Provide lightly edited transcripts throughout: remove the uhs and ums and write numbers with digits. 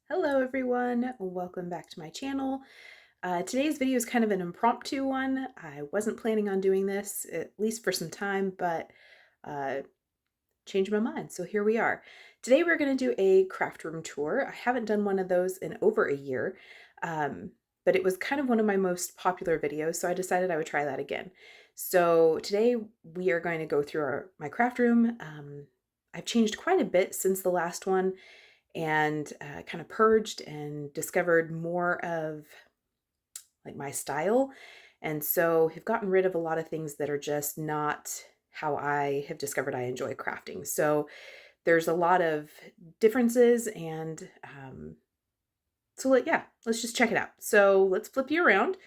Hello everyone, welcome back to my channel. Today's video is kind of an impromptu one. I wasn't planning on doing this, at least for some time, but changed my mind, so here we are. Today we're going to do a craft room tour. I haven't done one of those in over a year, but it was kind of one of my most popular videos, so I decided I would try that again. So today we are going to go through my craft room. I've changed quite a bit since the last one, and kind of purged and discovered more of like my style. And so have gotten rid of a lot of things that are just not how I have discovered I enjoy crafting. So there's a lot of differences, and let's just check it out. So let's flip you around.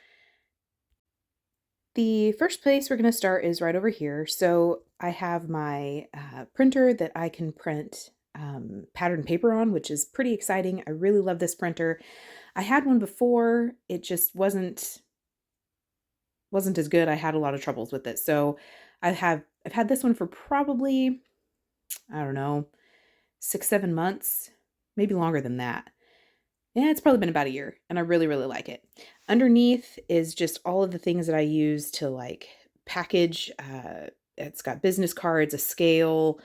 The first place we're going to start is right over here. So I have my printer that I can print pattern paper on, which is pretty exciting. I really love this printer. I had one before. It just wasn't as good. I had a lot of troubles with it. So I've had this one for probably, I don't know, 6-7 months, maybe longer than that. Yeah, it's probably been about a year, and I really, really like it. Underneath is just all of the things that I use to like package. It's got business cards, a scale,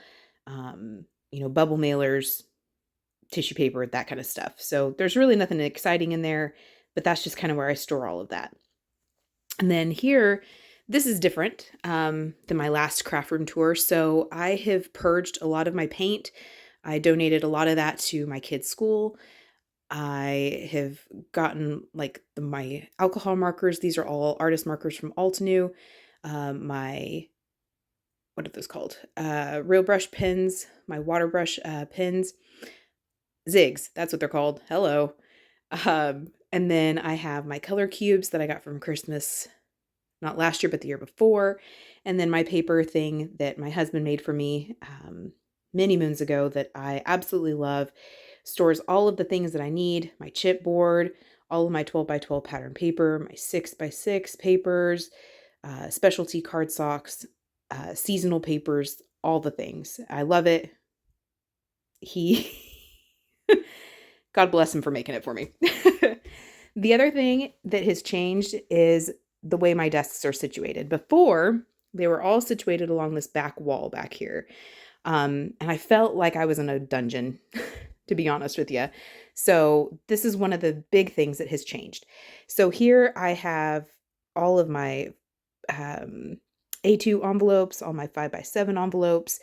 bubble mailers, tissue paper, that kind of stuff. So there's really nothing exciting in there, but that's just kind of where I store all of that. And then here, this is different than my last craft room tour. So I have purged a lot of my paint. I donated a lot of that to my kids' school. I have gotten like my alcohol markers. These are all artist markers from Altenew. My, what are those called? Real brush pens, my water brush pens. Zigs, that's what they're called. Hello. And then I have my color cubes that I got from Christmas, not last year, but the year before. And then my paper thing that my husband made for me many moons ago that I absolutely love. Stores all of the things that I need, my chipboard, all of my 12x12 pattern paper, my 6x6 papers, specialty cardstocks, seasonal papers, all the things. I love it. God bless him for making it for me. The other thing that has changed is the way my desks are situated. Before, they were all situated along this back wall back here. And I felt like I was in a dungeon, to be honest with you. So this is one of the big things that has changed. So here I have all of my A2 envelopes, all my 5x7 envelopes,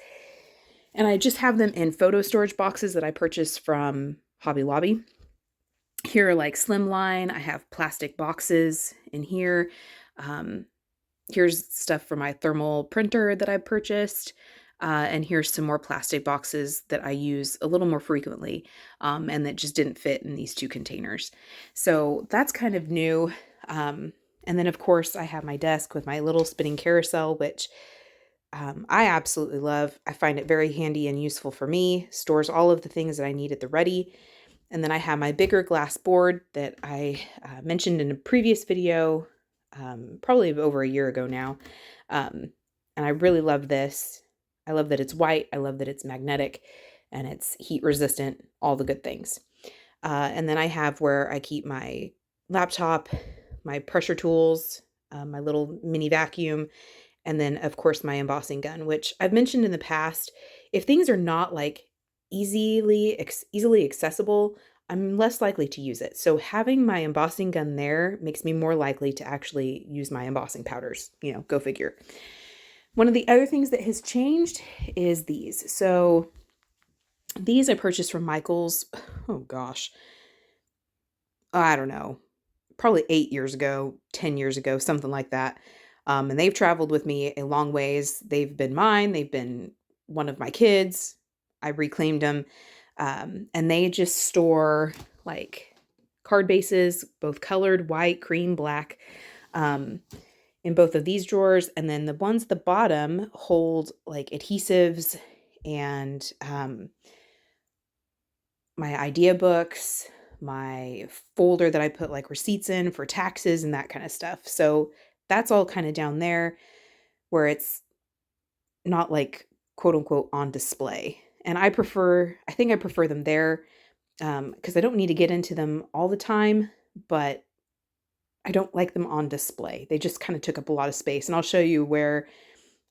and I just have them in photo storage boxes that I purchased from Hobby Lobby. Here are like slimline. I have plastic boxes in here. Here's stuff for my thermal printer that I purchased. And here's some more plastic boxes that I use a little more frequently, and that just didn't fit in these two containers. So that's kind of new. And then of course I have my desk with my little spinning carousel, which I absolutely love. I find it very handy and useful for me. Stores all of the things that I need at the ready. And then I have my bigger glass board that I mentioned in a previous video, probably over a year ago now. And I really love this. I love that it's white. I love that it's magnetic and it's heat resistant, all the good things. And then I have where I keep my laptop, my pressure tools, my little mini vacuum, and then of course my embossing gun, which I've mentioned in the past. If things are not like easily accessible, I'm less likely to use it. So having my embossing gun there makes me more likely to actually use my embossing powders, go figure. One of the other things that has changed is these. So these I purchased from Michael's, oh gosh, I don't know, probably 8 years ago, 10 years ago, something like that. And they've traveled with me a long ways. They've been mine. They've been one of my kids. I reclaimed them. And they just store like card bases, both colored, white, cream, black, in both of these drawers. And then the ones at the bottom hold like adhesives and my idea books, my folder that I put like receipts in for taxes and that kind of stuff. So that's all kind of down there where it's not like quote unquote on display. And I think I prefer them there because I don't need to get into them all the time, but I don't like them on display. They just kind of took up a lot of space. And I'll show you where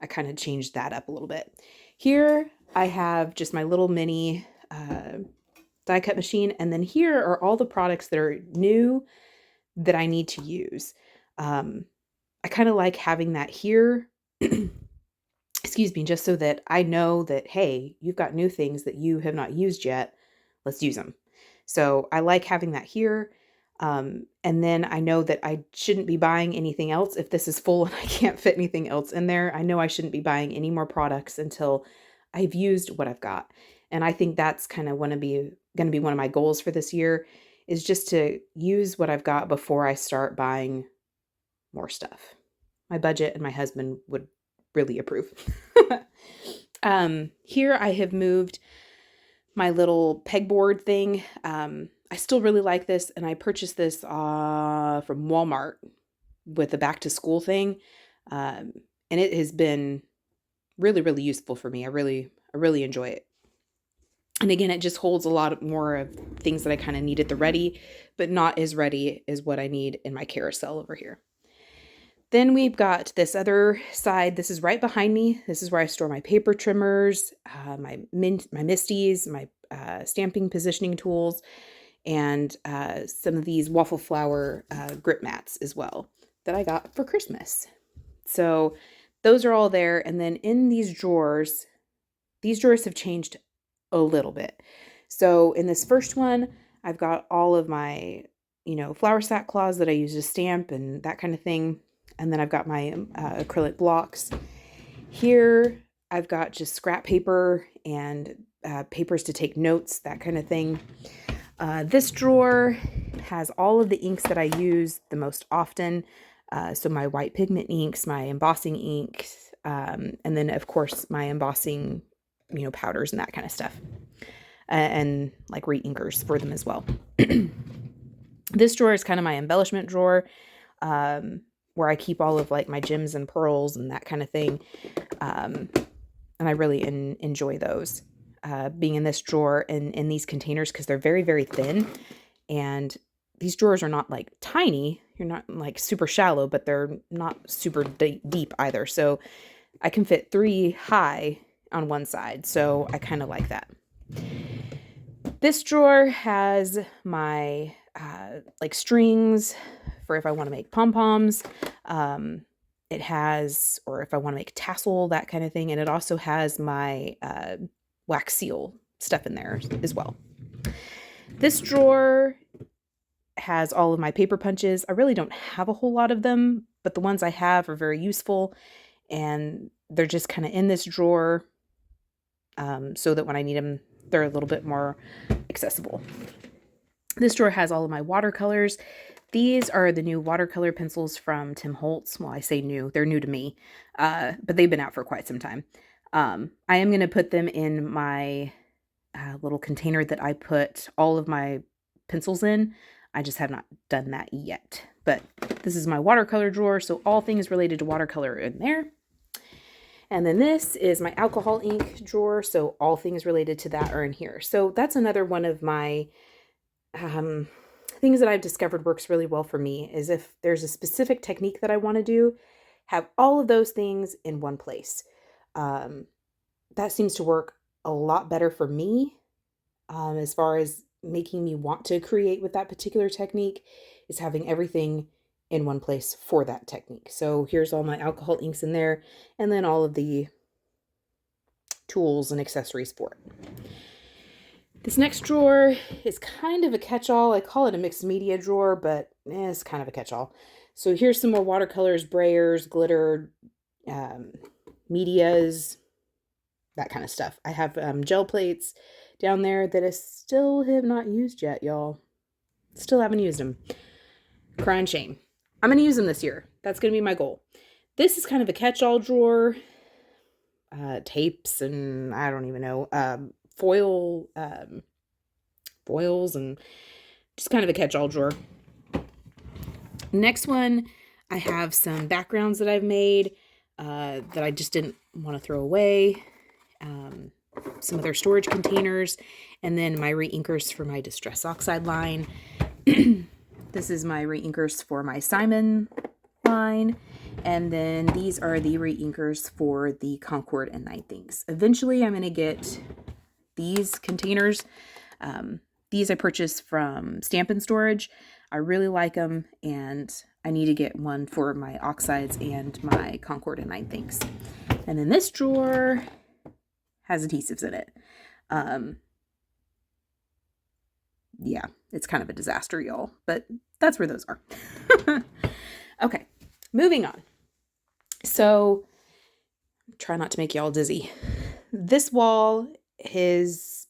I kind of changed that up a little bit. Here I have just my little mini die cut machine. And then here are all the products that are new that I need to use. I kind of like having that here, excuse me, just so that I know that, hey, you've got new things that you have not used yet. Let's use them. So I like having that here. And then I know that I shouldn't be buying anything else. If this is full and I can't fit anything else in there, I know I shouldn't be buying any more products until I've used what I've got. And I think that's kind of going to be one of my goals for this year, is just to use what I've got before I start buying more stuff. My budget and my husband would really approve. Here I have moved my little pegboard thing. I still really like this, and I purchased this from Walmart with the back to school thing. And it has been really, really useful for me. I really enjoy it. And again, it just holds a lot more of things that I kind of need at the ready, but not as ready as what I need in my carousel over here. Then we've got this other side. This is right behind me. This is where I store my paper trimmers, my misties, my stamping positioning tools, and some of these waffle flower grip mats as well that I got for Christmas. So those are all there. And then in these drawers have changed a little bit. So in this first one, I've got all of my, flower sack claws that I use to stamp and that kind of thing. And then I've got my acrylic blocks. Here, I've got just scrap paper and papers to take notes, that kind of thing. This drawer has all of the inks that I use the most often. So my white pigment inks, my embossing inks, and then, of course, my embossing, powders and that kind of stuff. And like re-inkers for them as well. This drawer is kind of my embellishment drawer. Where I keep all of like my gems and pearls and that kind of thing. And I really enjoy those. Being in this drawer and in these containers, because they're very, very thin. And these drawers are not like tiny. You're not like super shallow, but they're not super deep either. So I can fit 3 high on one side. So I kind of like that. This drawer has my like strings for if I want to make pom-poms. It has, or if I want to make tassel, that kind of thing. And it also has my wax seal stuff in there as well. This drawer has all of my paper punches. I really don't have a whole lot of them, but the ones I have are very useful. And they're just kind of in this drawer so that when I need them, they're a little bit more accessible. This drawer has all of my watercolors. These are the new watercolor pencils from Tim Holtz. Well, I say new. They're new to me, but they've been out for quite some time. I am going to put them in my little container that I put all of my pencils in. I just have not done that yet. But this is my watercolor drawer, so all things related to watercolor are in there. And then this is my alcohol ink drawer, so all things related to that are in here. So that's another one of my things that I've discovered works really well for me, is if there's a specific technique that I want to do, have all of those things in one place. That seems to work a lot better for me as far as making me want to create with that particular technique, is having everything in one place for that technique. So here's all my alcohol inks in there, and then all of the tools and accessories for it. This next drawer is kind of a catch-all. I call it a mixed media drawer, but it's kind of a catch-all. So here's some more watercolors, brayers, glitter, medias, that kind of stuff. I have gel plates down there that I still have not used yet, y'all. Still haven't used them. Crying shame. I'm going to use them this year. That's going to be my goal. This is kind of a catch-all drawer. Tapes and I don't even know. Foils and just kind of a catch-all drawer. Next one, I have some backgrounds that I've made that I just didn't want to throw away. some other storage containers, and then my reinkers for my Distress Oxide line. This is my reinkers for my Simon line, and then these are the reinkers for the Concord and Night Things. Eventually, I'm going to get these containers. These I purchased from Stampin' Storage. I really like them, and I need to get one for my oxides and my Concord and Night Things. And then this drawer has adhesives in it. Yeah, it's kind of a disaster, y'all, but that's where those are. Okay, moving on. So, try not to make y'all dizzy. This wall has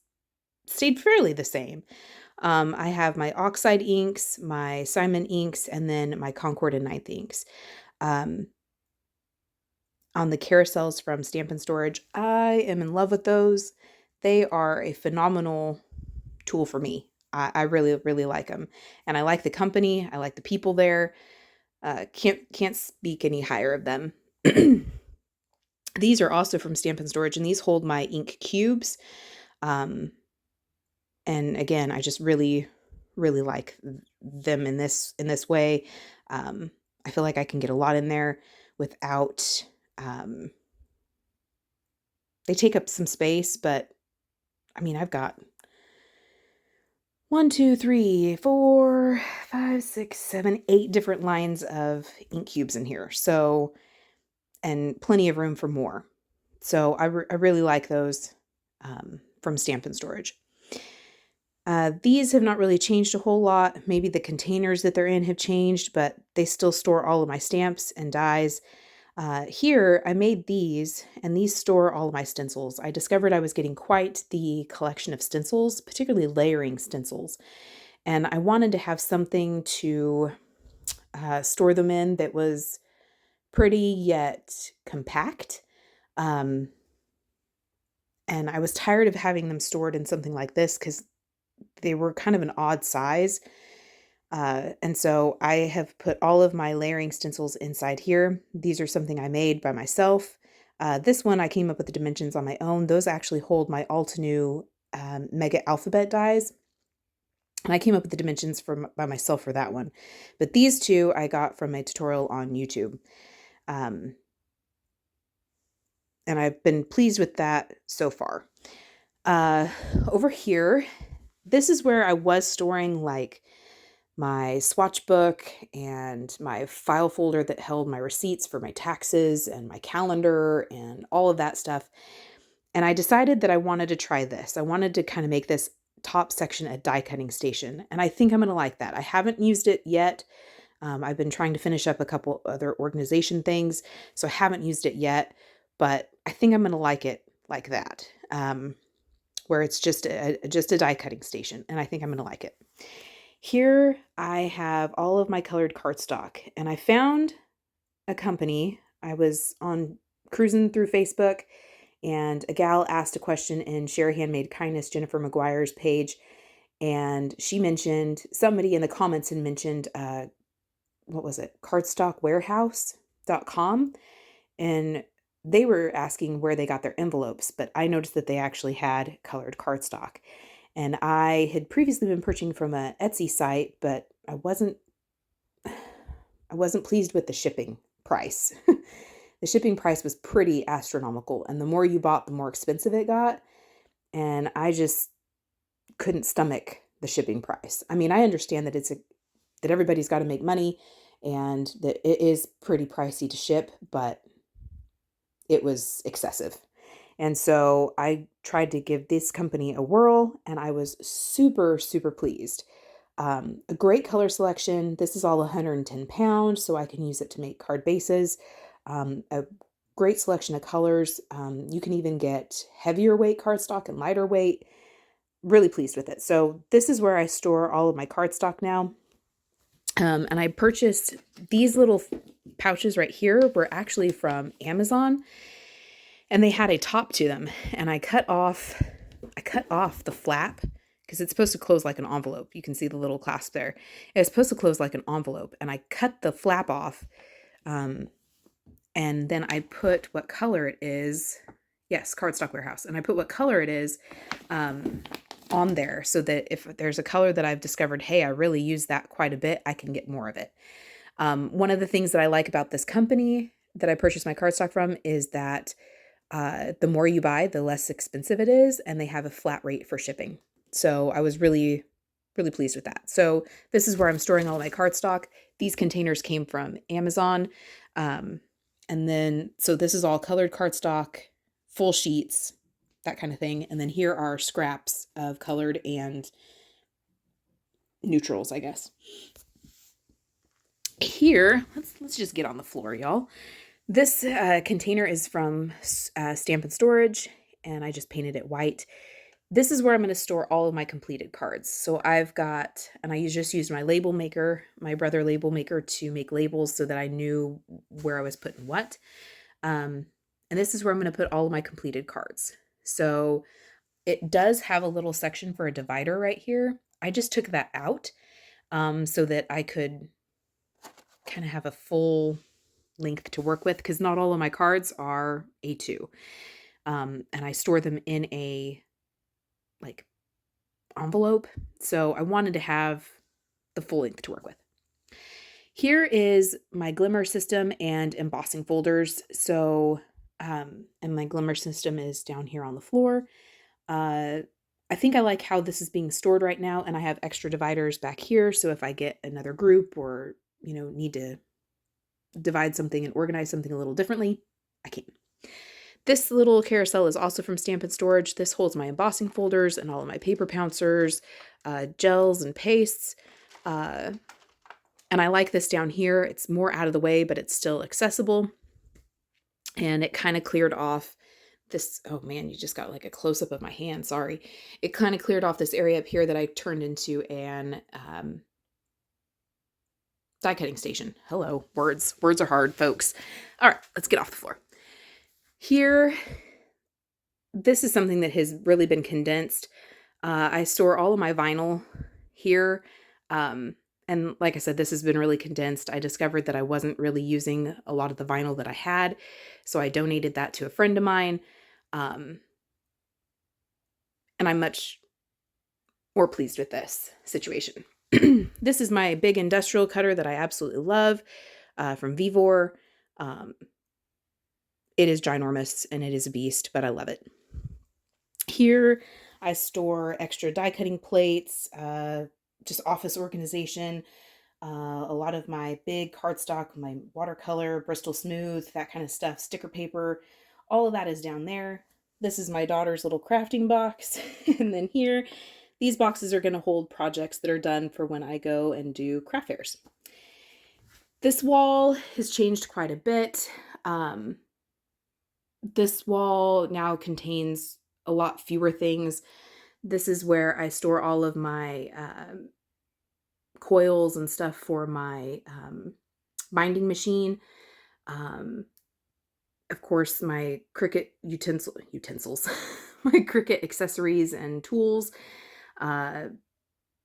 stayed fairly the same. I have my oxide inks, my Simon inks, and then my Concord and Ninth inks. On the carousels from Stampin' Storage, I am in love with those. They are a phenomenal tool for me. I really, really like them. And I like the company. I like the people there. Can't speak any higher of them. These are also from Stampin' Storage, and these hold my ink cubes. And again, I just really, really like them in this way. I feel like I can get a lot in there without, they take up some space, but I mean, I've got 1, 2, 3, 4, 5, 6, 7, 8 different lines of ink cubes in here. So, and plenty of room for more. So I really like those from Stampin' Storage. These have not really changed a whole lot. Maybe the containers that they're in have changed, but they still store all of my stamps and dies. Here, I made these, and these store all of my stencils. I discovered I was getting quite the collection of stencils, particularly layering stencils. And I wanted to have something to store them in that was pretty yet compact. And I was tired of having them stored in something like this because they were kind of an odd size. And so I have put all of my layering stencils inside here. These are something I made by myself. This one I came up with the dimensions on my own. Those actually hold my Altenew Mega Alphabet dies. And I came up with the dimensions by myself for that one. But these two I got from a tutorial on YouTube. And I've been pleased with that so far. Over here, this is where I was storing like my swatch book and my file folder that held my receipts for my taxes and my calendar and all of that stuff. And I decided that I wanted to try this. I wanted to kind of make this top section a die cutting station. And I think I'm going to like that. I haven't used it yet. I've been trying to finish up a couple other organization things, so I haven't used it yet, but I think I'm going to like it like that, where it's just a die cutting station. And I think I'm going to like it. Here I have all of my colored cardstock, and I found a company. I was cruising through Facebook, and a gal asked a question in Share Handmade Kindness, Jennifer McGuire's page, and she mentioned, somebody in the comments had mentioned, what was it? Cardstockwarehouse.com, and they were asking where they got their envelopes, but I noticed that they actually had colored cardstock. And I had previously been purchasing from an Etsy site, but I wasn't pleased with the shipping price. The shipping price was pretty astronomical, and the more you bought, the more expensive it got. And I just couldn't stomach the shipping price. I mean, I understand that that everybody's got to make money and that it is pretty pricey to ship, but it was excessive. And so I tried to give this company a whirl, and I was super, super pleased. A great color selection. This is all 110 pounds, so I can use it to make card bases. A great selection of colors. You can even get heavier weight cardstock and lighter weight. Really pleased with it. So this is where I store all of my cardstock now. And I purchased these little pouches right here were actually from Amazon. And they had a top to them, and I cut off the flap because it's supposed to close like an envelope. You can see the little clasp there. It's supposed to close like an envelope, and I cut the flap off, and then I put what color it is Yes, Cardstock Warehouse. And I put what color it is on there so that if there's a color that I've discovered, hey, I really use that quite a bit, I can get more of it. One of the things that I like about this company that I purchased my cardstock from is that the more you buy, the less expensive it is, and they have a flat rate for shipping. So I was really, really pleased with that. So this is where I'm storing all my cardstock. These containers came from Amazon. And then, so this is all colored cardstock, full sheets, that kind of thing. And then here are scraps of colored and neutrals, I guess. Here, let's just get on the floor, y'all. This container is from Stamp and Storage, and I just painted it white. This is where I'm going to store all of my completed cards. So I've got, and I just used my label maker, my Brother label maker, to make labels so that I knew where I was putting what. And this is where I'm going to put all of my completed cards. So it does have a little section for a divider right here. I just took that out so that I could kind of have a full length to work with, because not all of my cards are A2. And I store them in a like envelope. So I wanted to have the full length to work with. Here is my glimmer system and embossing folders. So, and my glimmer system is down here on the floor. I think I like how this is being stored right now, and I have extra dividers back here. So if I get another group or, need to divide something and organize something a little differently, I can. This little carousel is also from Stamp and Storage. This holds my embossing folders and all of my paper pouncers, gels and pastes. And I like this down here. It's more out of the way, but it's still accessible. And it kind of cleared off this, oh man, you just got like a close-up of my hand, sorry. It kind of cleared off this area up here that I turned into an die cutting station. Hello, words. Words are hard, folks. All right, let's get off the floor. Here, this is something that has really been condensed. I store all of my vinyl here. And like I said, this has been really condensed. I discovered that I wasn't really using a lot of the vinyl that I had, so I donated that to a friend of mine. And I'm much more pleased with this situation. This is my big industrial cutter that I absolutely love from Vivor. It is ginormous and it is a beast, but I love it. Here I store extra die cutting plates, just office organization, a lot of my big cardstock, my watercolor, Bristol Smooth, that kind of stuff, sticker paper, all of that is down there. This is my daughter's little crafting box. And then here, these boxes are going to hold projects that are done for when I go and do craft fairs. This wall has changed quite a bit. This wall now contains a lot fewer things. This is where I store all of my coils and stuff for my binding machine. Of course, my Cricut utensils, my Cricut accessories and tools,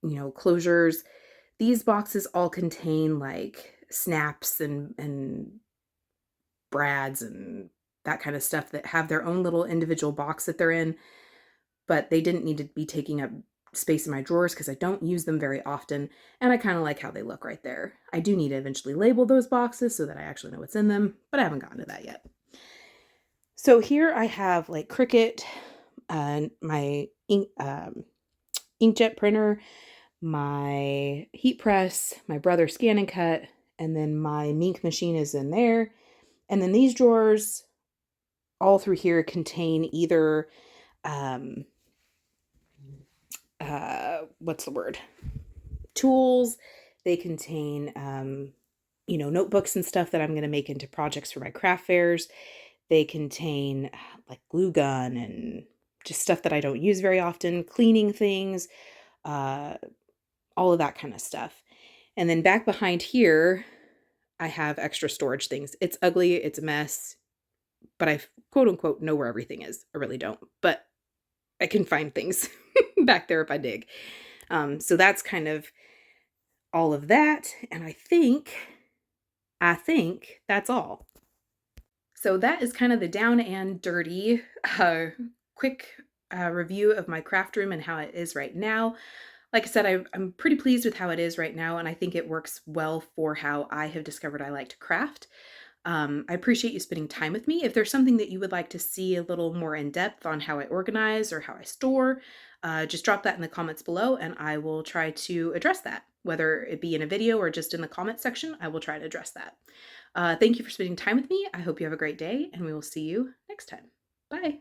closures. These boxes all contain like snaps and brads and that kind of stuff that have their own little individual box that they're in, but they didn't need to be taking up space in my drawers because I don't use them very often, and I kind of like how they look right there. I do need to eventually label those boxes so that I actually know what's in them, but I haven't gotten to that yet. So here I have like Cricut, my inkjet printer, my heat press, my Brother Scan and Cut, and then my Mink machine is in there. And then these drawers all through here contain either, what's the word? Tools. They contain, notebooks and stuff that I'm going to make into projects for my craft fairs. They contain like glue gun and just stuff that I don't use very often, cleaning things, all of that kind of stuff. And then back behind here, I have extra storage things. It's ugly, it's a mess, but I quote unquote know where everything is. I really don't, but I can find things back there if I dig. So that's kind of all of that. And I think that's all. So that is kind of the down and dirty, quick review of my craft room and how it is right now. Like I said, I'm pretty pleased with how it is right now, and I think it works well for how I have discovered I like to craft. I appreciate you spending time with me. If there's something that you would like to see a little more in depth on how I organize or how I store, just drop that in the comments below and I will try to address that. Whether it be in a video or just in the comment section, I will try to address that. Thank you for spending time with me. I hope you have a great day and we will see you next time. Bye.